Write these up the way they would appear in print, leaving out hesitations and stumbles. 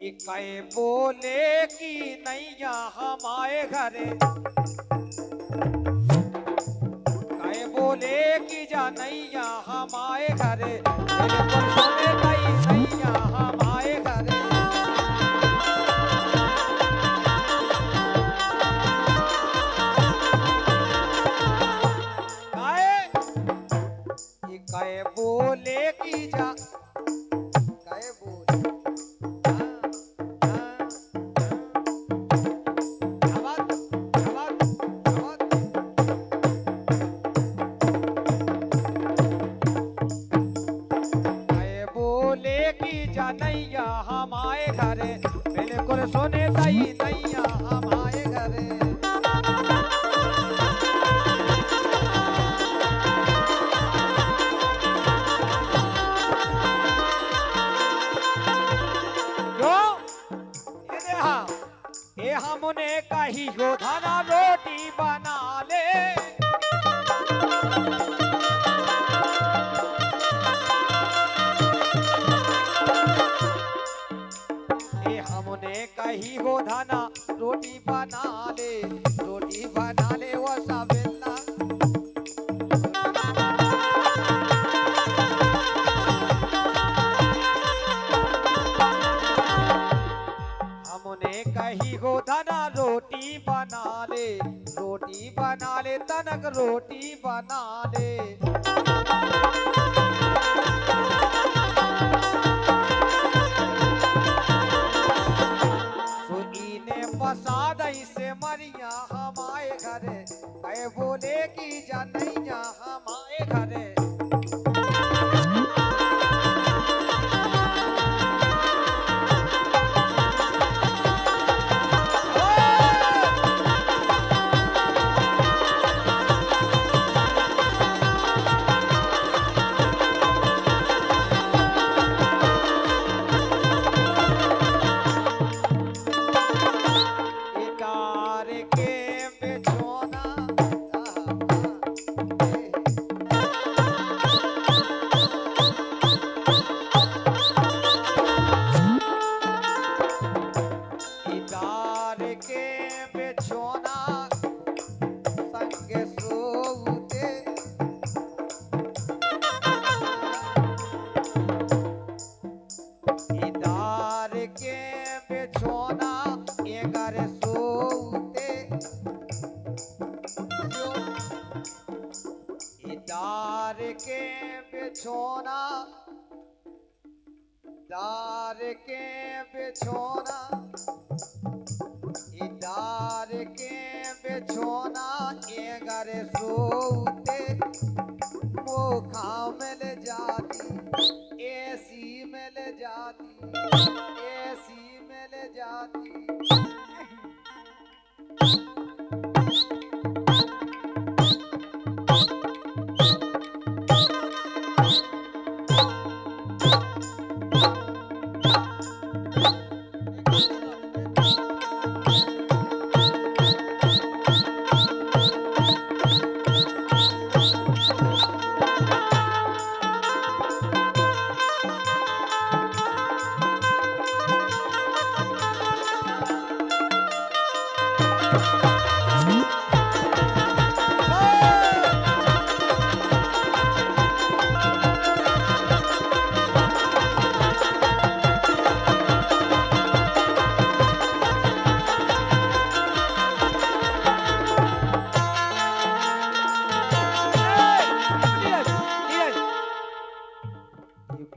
इकाए बोले कि नैया हमारे घरे, काए बोले कि जा नैया हमारे घरे, बिल्कुल सुने तई नैया हमारे घरे। काए बोले कि जा, काए बोले नैया हमारे घरे, बिल्कुल सुने तई नैया हमारे घरे। ये हमने कही हो धना रोटी बना ले, हमने कही हो धना रोटी बना ले, रोटी बना ले वो सवेला। हमने कही हो धना रोटी बना ले, रोटी बना ले तनक रोटी बना ले। बसादई से मरिया हमारे घरे, कहे बोले कि जा नैया हमारे घरे। डार के बिछोना, डार के बिछोना, डार के बिछोना, ये घर सोते मोखा मिल जाती, एसी मिल जाती, एसी मिल जाती।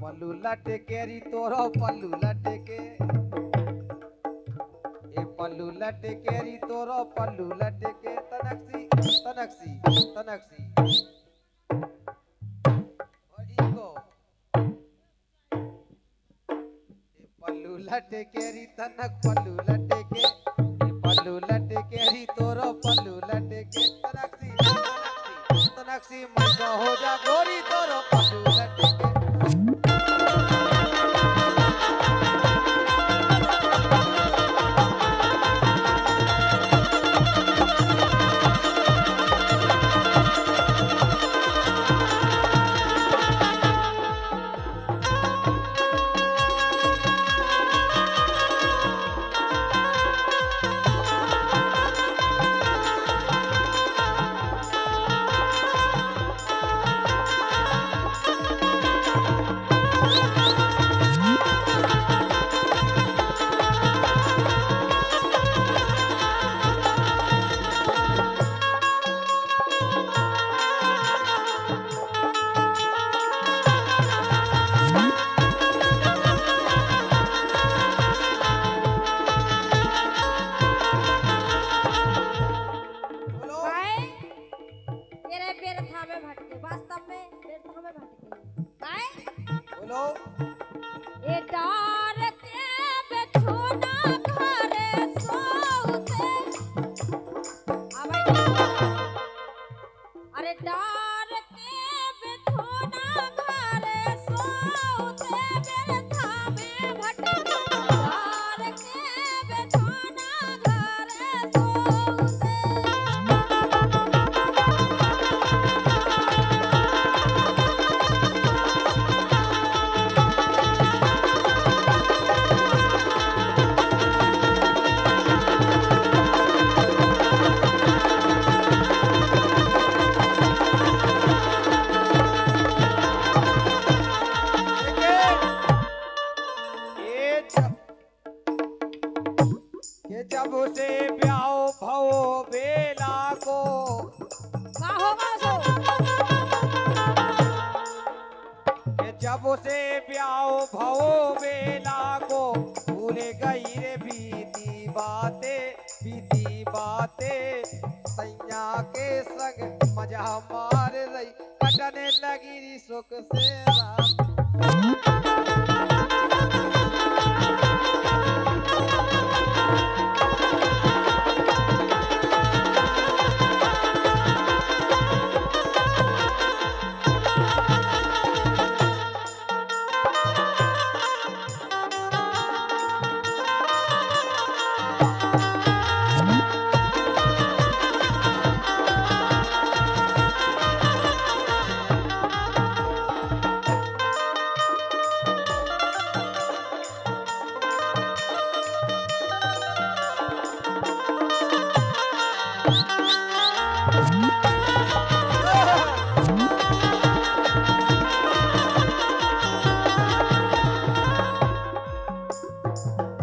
पल्लू लटकेरी तोरो पल्लू लटके, ए पल्लू लटकेरी तोरो पल्लू लटके, तनक्सी तनक्सी तनक्सी और इको ए पल्लू लटकेरी तनक पल्लू लटके, ए पल्लू लटकेरी तोरो पल्लू लटके, तनक्सी तनक्सी तनक्सी मन हो जा गोरी तोरो पल्लू लटके। काय बोलो। ए डार के बेछोना घरे सोते आवाज अरे डार के बेछोना घरे सोते मेरे थामे भटके डार के बेछोना घरे सोते ये जब से ब्याह भवो बेला को बाहो बासो ये जब से ब्याह भवो बेला को भूले गई रे बीती बातें सैया के संग मजा मार रही कटने लगी री सुख से रात।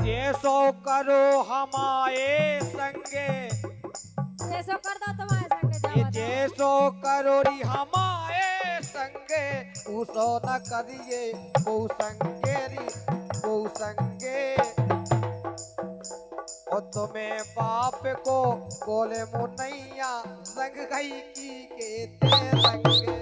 जैसो करो हमारे संगे ऐसो कर दो तुम्हारे संग ये जावा जैसो करो री हमारे संगे उसो न करिए बहु संगे और तुम्हें बाप को बोले मुनैया संग गई की के ते संगे।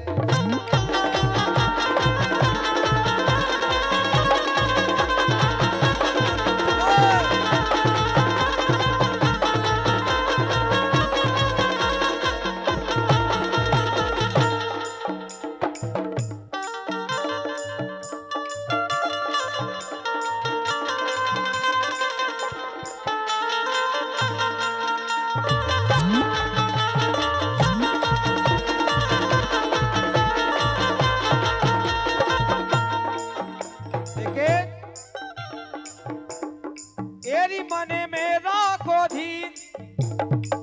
एरी मने में राखो धीन